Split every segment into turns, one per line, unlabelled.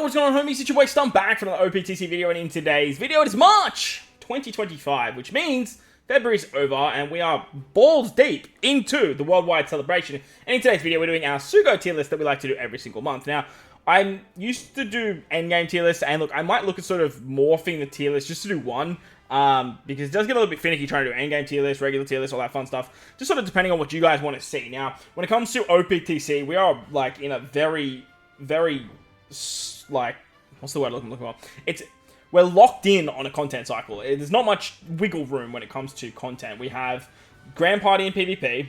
what's going on, homies? It's your boy Stump back from the OPTC video, and in today's video, it is March 2025, which means February's over, and we are balls deep into the worldwide celebration. And in today's video, we're doing our Sugo tier list that we like to do every single month. Now, I'm used to do endgame tier lists, and look, I might look at sort of morphing the tier list just to do one, because it does get a little bit finicky trying to do endgame tier list, regular tier list, all that fun stuff, just sort of depending on what you guys want to see. Now, when it comes to OPTC, we are, like, in a very, like, what's the word I'm looking for? We're locked in on a content cycle. There's not much wiggle room when it comes to content. We have Grand Party and PvP.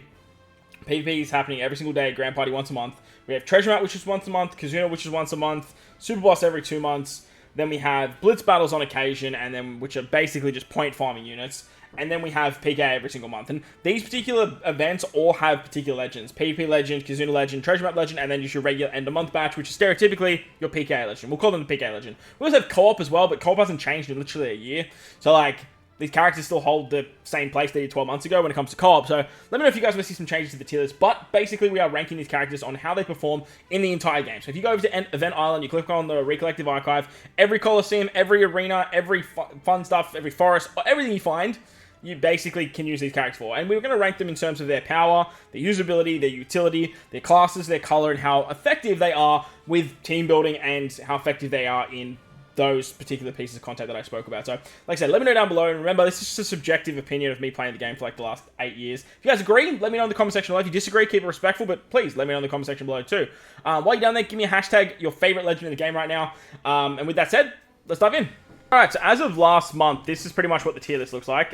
PvP is happening every single day, Grand Party once a month. We have Treasure Map, which is once a month, Kuzan, which is once a month, Super Boss every 2 months. Then we have Blitz Battles on occasion, and then which are basically just point farming units. And then we have PK every single month. And these particular events all have particular legends. PvP Legend, Kuzuna Legend, Treasure Map Legend, and then just your regular end of month batch, which is stereotypically your PK Legend. We'll call them the PK Legend. We also have Co-op as well, but Co-op hasn't changed in literally a year. So, like, these characters still hold the same place they did 12 months ago when it comes to Co-op. So, let me know if you guys want to see some changes to the tier list. But, basically, we are ranking these characters on how they perform in the entire game. So, if you go over to Event Island, you click on the Recollective Archive, every Coliseum, every arena, every fun stuff, every forest, everything you find, you basically can use these characters for. And we're going to rank them in terms of their power, their usability, their utility, their classes, their color, and how effective they are with team building and how effective they are in those particular pieces of content that I spoke about. So, like I said, let me know down below. And remember, this is just a subjective opinion of me playing the game for like the last 8 years. If you guys agree, let me know in the comment section below. If you disagree, keep it respectful, but please let me know in the comment section below too. While you're down there, give me a hashtag, your favorite legend in the game right now. And with that said, let's dive in. Alright, so as of last month, this is pretty much what the tier list looks like.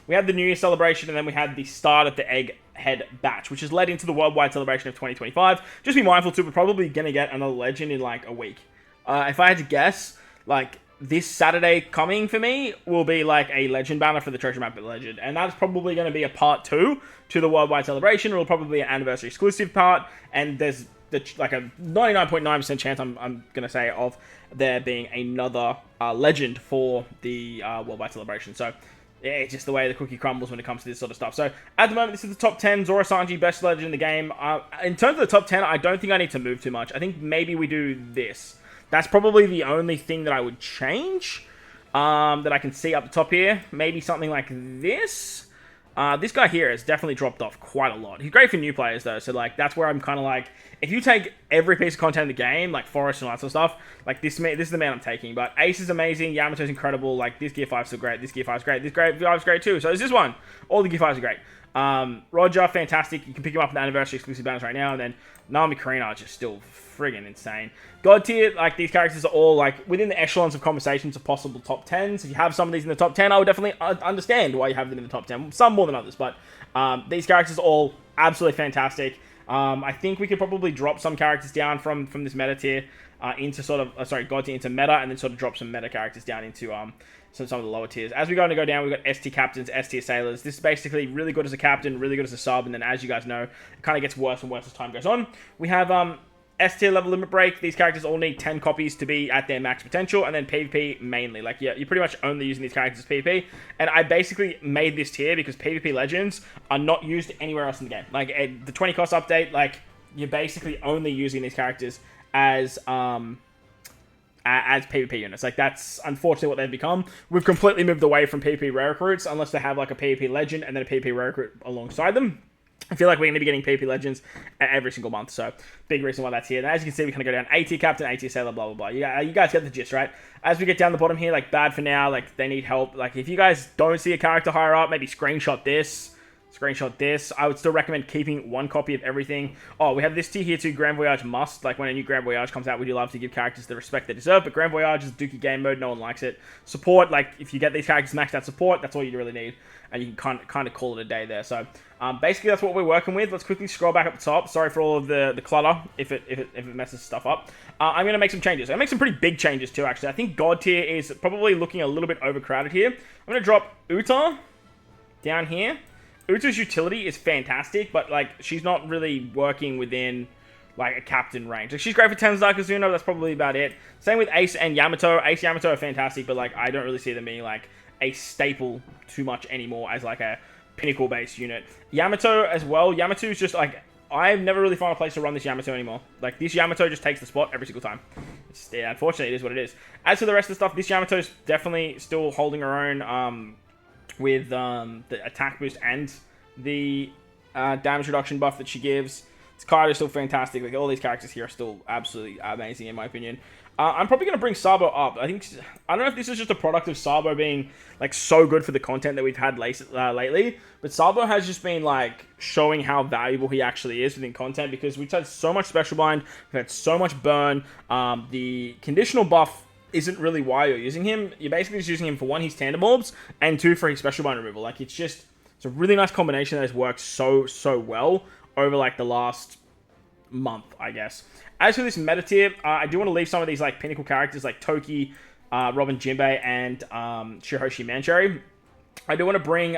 We had the New Year celebration, and then we had the start of the Egghead batch, which has led into the worldwide celebration of 2025. Just be mindful too, we're probably going to get another legend in like a week. If I had to guess, like, this Saturday coming for me will be like a legend banner for the Treasure Map Legend, and that's probably going to be a part 2 to the worldwide celebration. It'll probably be an anniversary exclusive part, and there's like a 99.9% chance, I'm going to say, of there being another legend for the worldwide celebration. So, yeah, it's just the way the cookie crumbles when it comes to this sort of stuff. So, at the moment, this is the top 10. Zoro Sanji, best legend in the game. In terms of the top 10, I don't think I need to move too much. I think maybe we do this. That's probably the only thing that I would change that I can see up the top here. Maybe something like this. This guy here has definitely dropped off quite a lot. He's great for new players, though, so, like, that's where I'm kind of like, if you take every piece of content in the game, like Forest and all that sort of stuff, like, this is the man I'm taking. But Ace is amazing, Yamato's incredible, like, this Gear 5's still great, this Gear 5's great, this Gear 5's great too, so there's this one. All the Gear 5's are great. Roger, fantastic, you can pick him up in the anniversary exclusive banners right now, and then Nami Karina are just still friggin' insane. God tier, like, these characters are all, like, within the echelons of conversations of possible top 10s. If you have some of these in the top 10, I would definitely understand why you have them in the top 10. Some more than others, but these characters are all absolutely fantastic. I think we could probably drop some characters down from this meta tier into sort of, God tier into meta, and then sort of drop some meta characters down into some of the lower tiers. As we go down, we've got ST captains, S tier sailors. This is basically really good as a captain, really good as a sub, and then as you guys know, it kind of gets worse and worse as time goes on. We have S tier level limit break. These characters all need 10 copies to be at their max potential, and then PvP mainly. Like, yeah, you're pretty much only using these characters as PvP, and I basically made this tier because PvP legends are not used anywhere else in the game. Like, the 20 cost update, like, you're basically only using these characters as PvP units. Like, that's unfortunately what they've become. We've completely moved away from PvP rare recruits, unless they have, like, a PvP legend and then a PvP rare recruit alongside them. I feel like we're going to be getting PvP Legends every single month, so big reason why that's here. And as you can see, we kind of go down A tier captain, A tier sailor, blah, blah, blah. You guys get the gist, right? As we get down the bottom here, like, bad for now, like, they need help. Like, if you guys don't see a character higher up, maybe screenshot this. I would still recommend keeping 1 copy of everything. Oh, we have this tier here too, Grand Voyage must. Like, when a new Grand Voyage comes out, we do love to give characters the respect they deserve, but Grand Voyage is dookie game mode, no one likes it. Support, like, if you get these characters maxed out support, that's all you really need, and you can kind of call it a day there. So, basically, that's what we're working with. Let's quickly scroll back up the top. Sorry for all of the clutter, if it messes stuff up. I'm going to make some changes. I'm going to make some pretty big changes too, actually. I think God tier is probably looking a little bit overcrowded here. I'm going to drop Uta down here. Uta's utility is fantastic, but, like, she's not really working within, like, a captain range. Like, she's great for Tensei Kazuna, that's probably about it. Same with Ace and Yamato. Ace, Yamato are fantastic, but, like, I don't really see them being, like, a staple too much anymore as, like, a pinnacle-based unit. Yamato as well. Yamato's just, like, I've never really found a place to run this Yamato anymore. Like, this Yamato just takes the spot every single time. Yeah, unfortunately, it is what it is. As for the rest of the stuff, this Yamato's definitely still holding her own with the attack boost and the damage reduction buff that she gives. This card is still fantastic. Like, all these characters here are still absolutely amazing, in my opinion. I'm probably going to bring Sabo up. I don't know if this is just a product of Sabo being, like, so good for the content that we've had lately, but Sabo has just been, like, showing how valuable he actually is within content, because we've had so much Special Bind, we've had so much burn. The conditional buff isn't really why you're using him. You're basically just using him for, 1, his tandem orbs, and 2, for his Special Bind removal. Like, it's a really nice combination that has worked so well over, like, the last month, I guess. As for this meta tier, I do want to leave some of these, like, pinnacle characters like Toki, Robin Jinbei, and Shiroshi Mancherry. I do want to bring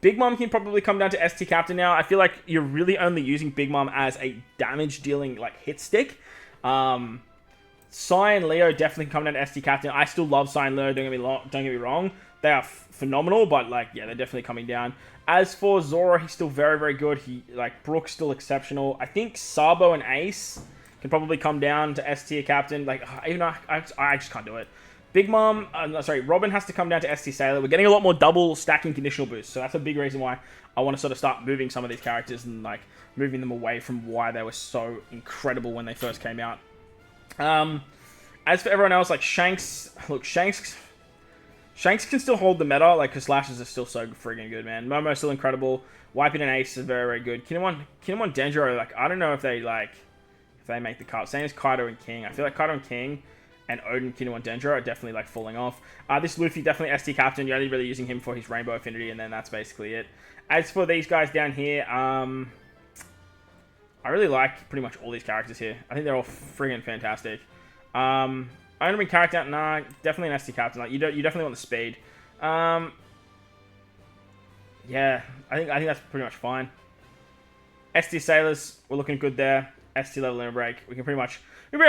Big Mom can probably come down to ST Captain now. I feel like you're really only using Big Mom as a damage dealing, like, hit stick. Sai and Leo definitely come down to ST Captain. I still love Sai and Leo, don't get me wrong. They are phenomenal, but, like, yeah, they're definitely coming down. As for Zoro, he's still very good. Brooke's still exceptional. I think Sabo and Ace can probably come down to S tier captain. Like, even though I just can't do it. Big Mom, Robin has to come down to ST Sailor. We're getting a lot more double stacking conditional boosts, so that's a big reason why I want to sort of start moving some of these characters and, like, moving them away from why they were so incredible when they first came out. As for everyone else, like Shanks, look, Shanks can still hold the meta, like, because slashes are still so friggin' good, man. Momo's still incredible. Wiping and Ace is very good. Kinemon Denjiro, like, I don't know if they make the cut. Same as Kaido and King. I feel like Kaido and King and Odin, Kinemon Denjiro are definitely, like, falling off. This Luffy, definitely ST Captain. You're only really using him for his Rainbow Affinity, and then that's basically it. As for these guys down here, I really like pretty much all these characters here. I think they're all friggin' fantastic. I'm gonna bring character out. Nah, definitely an ST Captain. Like, you definitely want the speed. Yeah, I think that's pretty much fine. ST Sailors, we're looking good there. ST level limit break. We can pretty much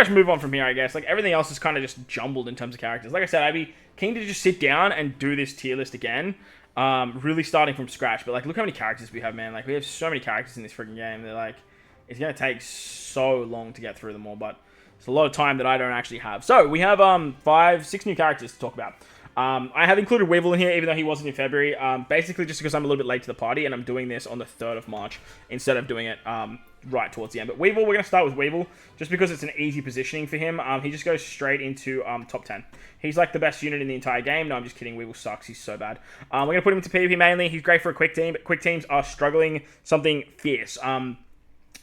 move on from here, I guess. Like, everything else is kind of just jumbled in terms of characters. Like I said, I'd be keen to just sit down and do this tier list again. Really starting from scratch. But, like, look how many characters we have, man. Like, we have so many characters in this freaking game. They're like, it's gonna take so long to get through them all, but it's a lot of time that I don't actually have. So, we have 6 new characters to talk about. I have included Weevil in here, even though he wasn't in February. Basically, just because I'm a little bit late to the party, and I'm doing this on the 3rd of March, instead of doing it right towards the end. But Weevil, we're going to start with Weevil, just because it's an easy positioning for him. He just goes straight into top 10. He's, like, the best unit in the entire game. No, I'm just kidding. Weevil sucks. He's so bad. We're going to put him into PvP mainly. He's great for a quick team, but quick teams are struggling something fierce.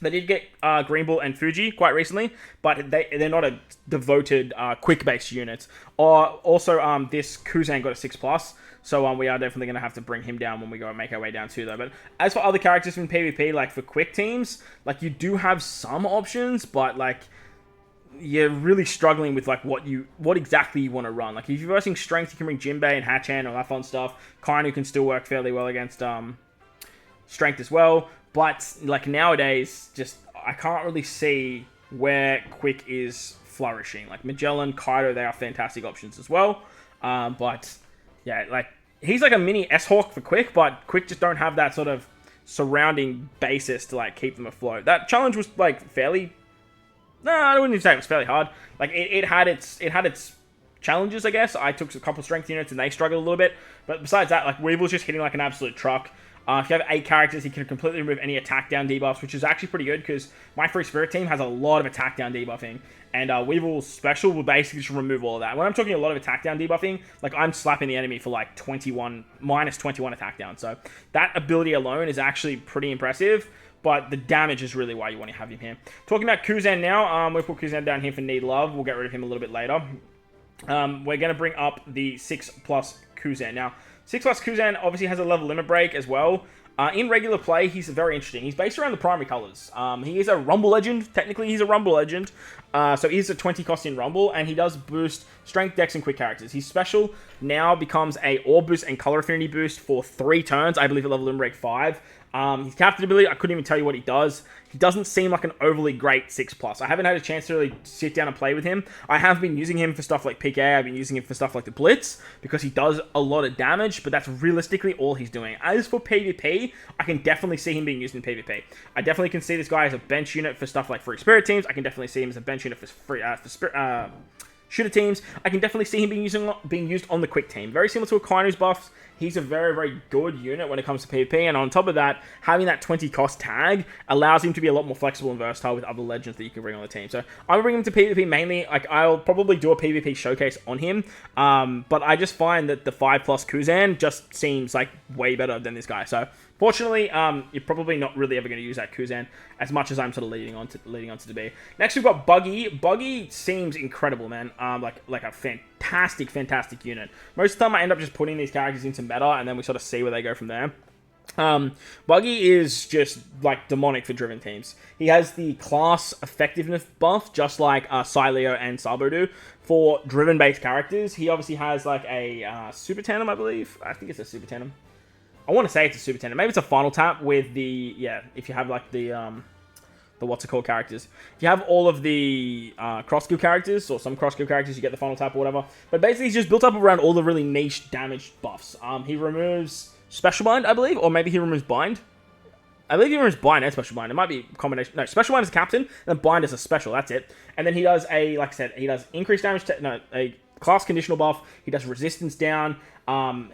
They did get Green Bull and Fuji quite recently, but they're not a devoted quick-based unit. Also, this Kuzan got a 6+, so we are definitely going to have to bring him down when we go and make our way down too, though. But as for other characters in PvP, like for quick teams, like, you do have some options, but, like, you're really struggling with, like, what exactly you want to run. Like, if you're versing strength, you can bring Jinbei and Hachan and all that fun stuff. Kainu can still work fairly well against strength as well. But, like, nowadays, I can't really see where Quick is flourishing. Like, Magellan, Kaido, they are fantastic options as well. But, yeah, like, he's like a mini S-Hawk for Quick, but Quick just don't have that sort of surrounding basis to, like, keep them afloat. That challenge was, like, fairly... No, I wouldn't even say it was fairly hard. Like, it had its challenges, I guess. I took a couple strength units and they struggled a little bit. But besides that, like, Weevil's just hitting like an absolute truck. If you have 8 characters, he can completely remove any attack down debuffs, which is actually pretty good because my Free Spirit team has a lot of attack down debuffing. And Weevil's special will basically just remove all of that. When I'm talking a lot of attack down debuffing, like, I'm slapping the enemy for like minus 21 attack down. So that ability alone is actually pretty impressive. But the damage is really why you want to have him here. Talking about Kuzan now, we'll put Kuzan down here for Need Love. We'll get rid of him a little bit later. We're going to bring up the 6+ Kuzan. Now, 6+ Kuzan obviously has a level limit break as well. In regular play, he's very interesting. He's based around the primary colors. He is a Rumble Legend. Technically, he's a Rumble Legend. So he's a 20 cost in Rumble, and he does boost Strength, Dex, and Quick characters. His special now becomes a Orb boost and Color Affinity boost for 3 turns, I believe at level limit break 5. His captain ability, I couldn't even tell you what he does. He doesn't seem like an overly great 6+. I haven't had a chance to really sit down and play with him. I have been using him for stuff like PK, I've been using him for stuff like the Blitz, because he does a lot of damage, but that's realistically all he's doing. As for PvP, I can definitely see him being used in PvP. I definitely can see this guy as a bench unit for stuff like Free Spirit teams. I can definitely see him as a bench unit for shooter teams. I can definitely see him being used on the quick team. Very similar to Akainu's buffs. He's a very, very good unit when it comes to PvP, and on top of that, having that 20 cost tag allows him to be a lot more flexible and versatile with other legends that you can bring on the team. So I'm bringing him to PvP mainly. Like, I'll probably do a PvP showcase on him, but I just find that the 5+ Kuzan just seems like way better than this guy. So fortunately, you're probably not really ever going to use that Kuzan as much as I'm sort of leading on to be. Next, we've got Buggy. Buggy seems incredible, man. Like a fantastic unit. Most of the time, I end up just putting these characters into meta, and then we sort of see where they go from there. Buggy is just like demonic for driven teams. He has the class effectiveness buff, just like Sileo and Sabo do for driven-based characters. He obviously has like a super tandem, I believe. I think it's a super tandem. I want to say it's a super tandem. Maybe it's a final tap with the, if you have like the what's it called characters. If you have all of the cross skill characters, or some cross skill characters, you get the final tap or whatever. But basically, he's just built up around all the really niche damage buffs. He removes Special Bind, I believe, or maybe he removes Bind. I believe he removes Bind and Special Bind. It might be a combination. No, Special Bind is a captain, and then Bind is a special. That's it. And then he does like I said, he does increased damage, a class conditional buff. He does resistance down.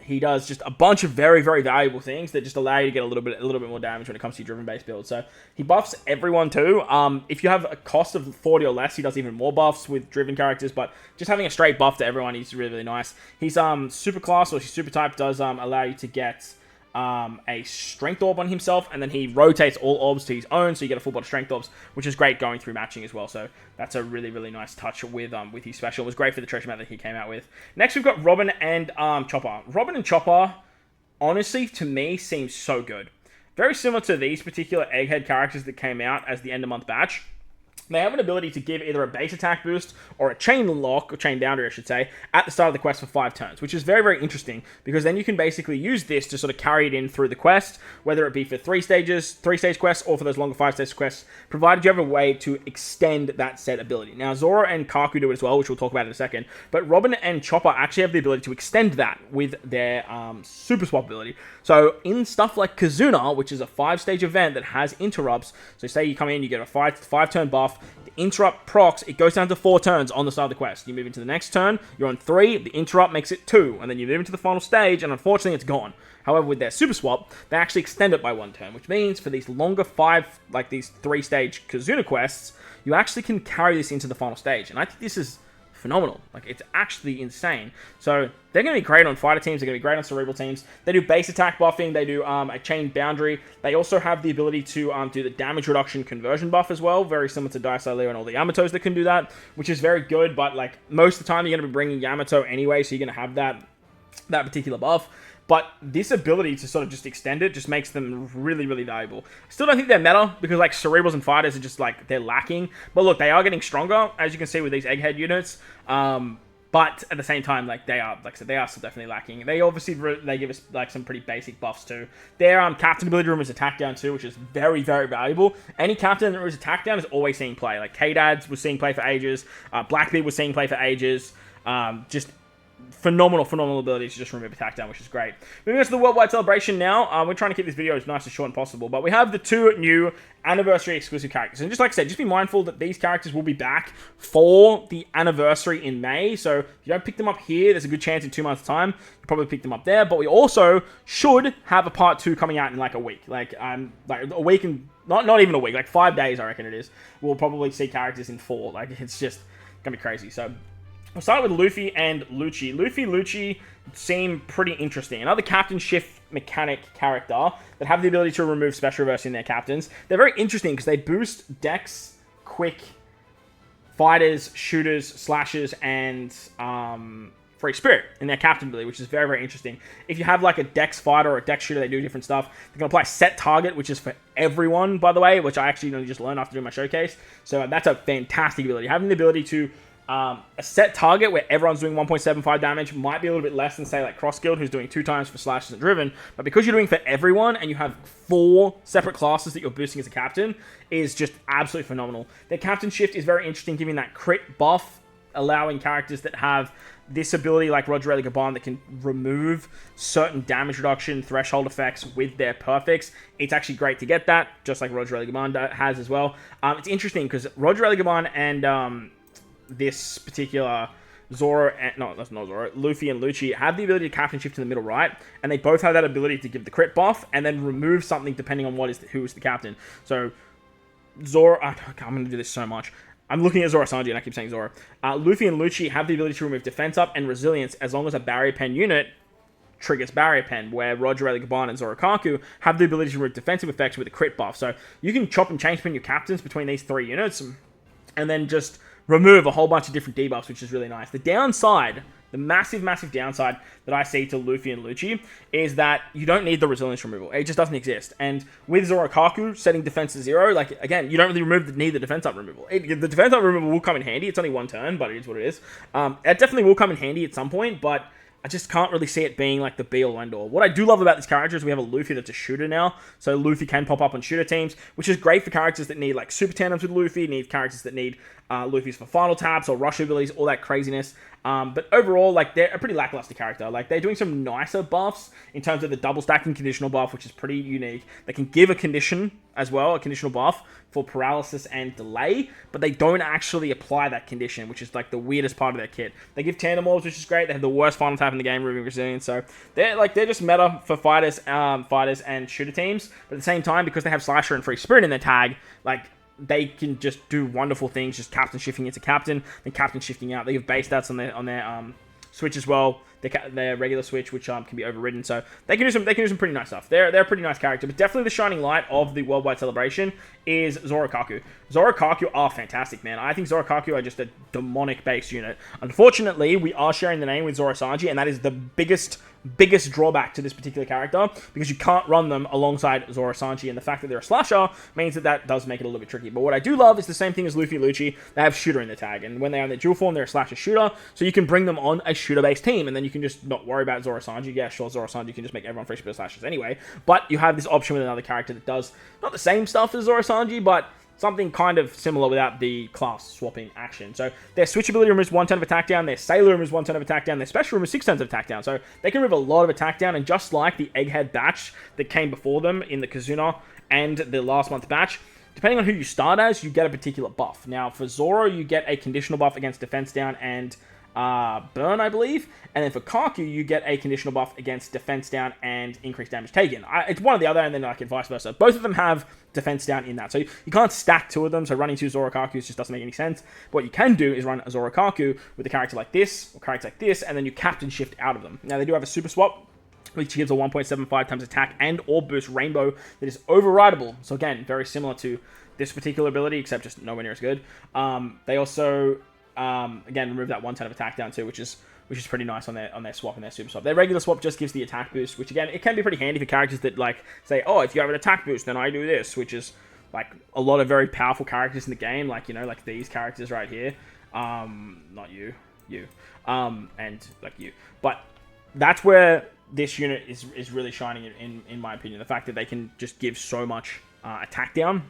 He does just a bunch of very, very valuable things that just allow you to get a little bit more damage when it comes to your driven-based build. So he buffs everyone too. If you have a cost of 40 or less, he does even more buffs with driven characters. But just having a straight buff to everyone is really, really nice. He's super class, or his super type does allow you to get a strength orb on himself, and then he rotates all orbs to his own, so you get a full body strength orbs, which is great going through matching as well. So that's a really, really nice touch with his special. It was great for the treasure map that he came out with. Next, we've got Robin and Chopper. Robin and Chopper, honestly, to me, seem so good. Very similar to these particular Egghead characters that came out as the end of month batch. They have an ability to give either a base attack boost or a chain lock, or chain boundary I should say, at the start of the quest for 5 turns, which is very, very interesting, because then you can basically use this to sort of carry it in through the quest, whether it be for 3-stage quests, or for those longer 5-stage quests, provided you have a way to extend that set ability. Now, Zoro and Kaku do it as well, which we'll talk about in a second, but Robin and Chopper actually have the ability to extend that with their super swap ability. So in stuff like Kazuna, which is a 5-stage event that has interrupts, so say you come in, you get a 5-turn buff, the interrupt procs, it goes down to 4 turns on the start of the quest. You move into the next turn, you're on 3, the interrupt makes it 2, and then you move into the final stage, and unfortunately it's gone. However, with their super swap, they actually extend it by 1 turn, which means for these longer 3-stage Kazuna quests, you actually can carry this into the final stage, and I think this is phenomenal. Like, it's actually insane. So they're going to be great on fighter teams. They're going to be great on cerebral teams. They do base attack buffing. They do a chain boundary. They also have the ability to do the damage reduction conversion buff as well. Very similar to Daisaileo and all the Yamatos that can do that, which is very good. But like most of the time, you're going to be bringing Yamato anyway, so you're going to have that particular buff. But this ability to sort of just extend it just makes them really, really valuable. Still don't think they're meta, because like cerebrals and fighters are just like, they're lacking. But look, they are getting stronger, as you can see with these egghead units. But at the same time, like they are, like I said, they are still definitely lacking. They obviously, they give us like some pretty basic buffs too. Their captain ability removes attack down too, which is very, very valuable. Any captain that removes attack down is always seeing play. Like K-Dads was seeing play for ages. Blackbeard was seeing play for ages. Just phenomenal ability to just remove attack down, which is great. Moving on to the worldwide celebration now. We're trying to keep this video as nice and short as possible, but we have the 2 new anniversary exclusive characters. And just like I said, just be mindful that these characters will be back for the anniversary in May. So if you don't pick them up here, there's a good chance in 2 months' time you'll probably pick them up there. But we also should have a part 2 coming out in like a week. Like a week and not even a week, like 5 days I reckon it is. We'll probably see characters in 4. Like, it's just gonna be crazy. So we'll start with Luffy and Luchi. Luffy seem pretty interesting. Another captain shift mechanic character that have the ability to remove special reverse in their captains. They're very interesting because they boost dex, quick, fighters, shooters, slashers, and free spirit in their captain ability, which is very, very interesting. If you have like a dex fighter or a dex shooter, they do different stuff. They can apply set target, which is for everyone, by the way, which I actually just learned after doing my showcase. So that's a fantastic ability. Having the ability to A set target where everyone's doing 1.75 damage might be a little bit less than, say, like Cross-Guild, who's doing 2 times for slashes and driven. But because you're doing for everyone and you have 4 separate classes that you're boosting as a captain, is just absolutely phenomenal. Their captain shift is very interesting, giving that crit buff, allowing characters that have this ability like Roger Gaban that can remove certain damage reduction threshold effects with their perfects. It's actually great to get that, just like Roger Gaban has as well. It's interesting because Roger Gaban and this particular Zoro, no, that's not Zoro, Luffy and Luchi have the ability to captain shift to the middle right, and they both have that ability to give the crit buff and then remove something depending on who is the captain. So Zoro, I'm going to do this so much. I'm looking at Zoro Sanji and I keep saying Zoro. Luffy and Luchi have the ability to remove defense up and resilience as long as a barrier pen unit triggers barrier pen, where Roger Gaban and Zoro Kaku have the ability to remove defensive effects with a crit buff. So you can chop and change between your captains between these 3 units and then just remove a whole bunch of different debuffs, which is really nice. The downside, the massive, massive downside that I see to Luffy and Luchi is that you don't need the resilience removal. It just doesn't exist. And with Zoro Kaku setting defense to 0, like, again, you don't really need the defense up removal. The defense up removal will come in handy. It's only 1 turn, but it is what it is. It definitely will come in handy at some point, but I just can't really see it being like the be-all end-all. What I do love about this character is we have a Luffy that's a shooter now, so Luffy can pop up on shooter teams, which is great for characters that need like super tandems with Luffy, need characters that need Luffy's for final taps or rush abilities, all that craziness. But overall, like, they're a pretty lackluster character. Like, they're doing some nicer buffs in terms of the double stacking conditional buff, which is pretty unique. They can give a condition as well, a conditional buff for paralysis and delay, but they don't actually apply that condition, which is like the weirdest part of their kit. They give tandem orbs, which is great. They have the worst final tap in the game, removing resilience. So they're just meta for fighters and shooter teams. But at the same time, because they have slasher and free spirit in their tag, like, they can just do wonderful things, just captain shifting into captain, then captain shifting out. They have base stats on their switch as well, their regular switch, which can be overridden. So they can do some pretty nice stuff. They're a pretty nice character, but definitely the shining light of the worldwide celebration is Zoro Kaku. Zoro Kaku are fantastic, man. I think Zoro Kaku are just a demonic base unit. Unfortunately, we are sharing the name with Zoro Sanji, and that is the biggest drawback to this particular character, because you can't run them alongside Zoro Sanji, and the fact that they're a slasher means that does make it a little bit tricky. But what I do love is the same thing as Luffy and Luchi. They have shooter in the tag, and when they're on their dual form, they're a slasher shooter, so you can bring them on a shooter-based team, and then you can just not worry about Zoro Sanji. Yeah, sure, Zoro Sanji can just make everyone free spirit slashers anyway, but you have this option with another character that does not the same stuff as Zoro Sanji, but something kind of similar without the class swapping action. So their switch ability removes 1 turn of attack down, their sailor removes 1 turn of attack down, their special removes 6 turns of attack down. So they can remove a lot of attack down, and just like the Egghead batch that came before them in the Kazuna and the last month batch, depending on who you start as, you get a particular buff. Now, for Zoro, you get a conditional buff against defense down and burn, I believe. And then for Kaku, you get a conditional buff against defense down and increased damage taken. It's one or the other, and then like vice versa. Both of them have defense down in that. So you can't stack 2 of them, so running 2 Zoro Kakus just doesn't make any sense. What you can do is run a Zoro Kaku with a character like this, or character like this, and then you captain shift out of them. Now, they do have a super swap, which gives a 1.75 times attack and or boost rainbow that is overrideable. So again, very similar to this particular ability, except just nowhere near as good. They also again remove that 1 turn of attack down too, which is pretty nice on their swap and their super swap. Their regular swap just gives the attack boost, which again, it can be pretty handy for characters that like say, oh, if you have an attack boost, then I do this, which is like a lot of very powerful characters in the game, like, you know, like these characters right here. Not you, and like you. But that's where this unit is really shining in my opinion. The fact that they can just give so much attack down,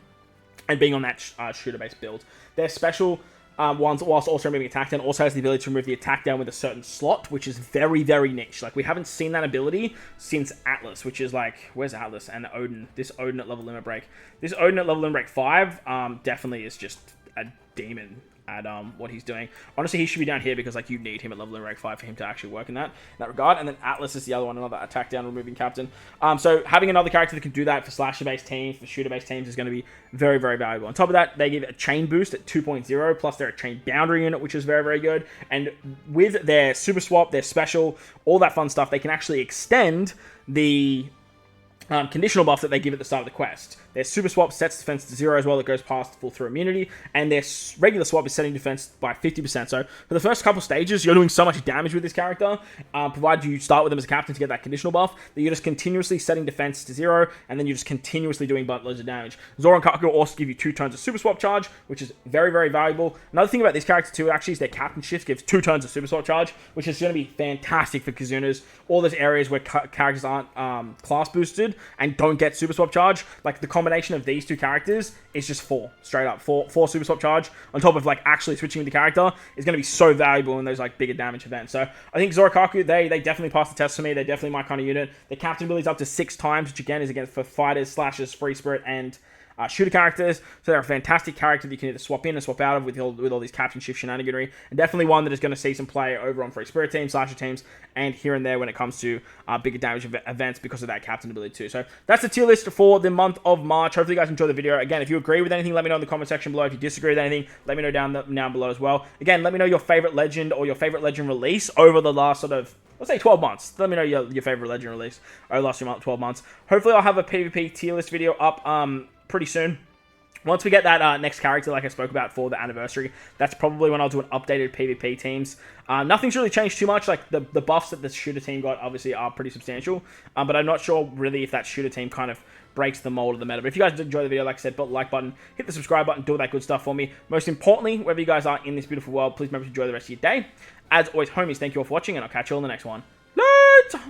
and being on that shooter-based build. Their special ones, whilst also removing attack down, also has the ability to remove the attack down with a certain slot, which is very, very niche. Like, we haven't seen that ability since Atlas, which is like, where's Atlas? And Odin. This Odin at level limit break. This Odin at level limit break 5 definitely is just a demon at what he's doing. Honestly, he should be down here because like you need him at level limit break 5 for him to actually work in that regard. And then Atlas is the other one, another attack down removing captain. So having another character that can do that for slasher based teams, for shooter based teams, is going to be very, very valuable. On top of that, they give a chain boost at 2.0, plus they're a chain boundary unit, which is very, very good. And with their super swap, their special, all that fun stuff, they can actually extend the conditional buff that they give at the start of the quest Their super swap sets defense to 0 as well. It goes past full throw immunity. And their regular swap is setting defense by 50%. So for the first couple stages, you're doing so much damage with this character, provided you start with them as a captain to get that conditional buff, that you're just continuously setting defense to 0, and then you're just continuously doing loads of damage. Zoro and Kaku also give you 2 turns of super swap charge, which is very, very valuable. Another thing about this character too, actually, is their captain shift gives 2 turns of super swap charge, which is going to be fantastic for Kazunas. All those areas where characters aren't class boosted and don't get super swap charge, like the combination of these 2 characters is just 4, straight up. 4 super swap charge on top of like actually switching with the character is going to be so valuable in those like bigger damage events. So I think Zoro Kaku, they definitely pass the test for me. They're definitely my kind of unit. The captain ability is up to 6 times, which again is against for fighters, slashers, free spirit, and shooter characters. So they're a fantastic character that you can either swap in and swap out of with all these captain shift shenaniganry, and definitely one that is going to see some play over on free spirit teams, slasher teams, and here and there when it comes to bigger damage events because of that captain ability too. So that's the tier list for the month of March. Hopefully you guys enjoyed the video. Again, if you agree with anything, let me know in the comment section below. If you disagree with anything, let me know down below as well. Again, let me know your favorite legend or your favorite legend release over the last sort of, let's say 12 months. Let me know your favorite legend release over the last 12 months. Hopefully I'll have a PvP tier list video up pretty soon. Once we get that next character, like I spoke about for the anniversary, that's probably when I'll do an updated PvP teams. Nothing's really changed too much. Like the buffs that the shooter team got obviously are pretty substantial, but I'm not sure really if that shooter team kind of breaks the mold of the meta. But if you guys did enjoy the video, like I said, put the like button, hit the subscribe button, do all that good stuff for me. Most importantly, wherever you guys are in this beautiful world, please remember to enjoy the rest of your day. As always, homies, thank you all for watching, and I'll catch you all in the next one. Later!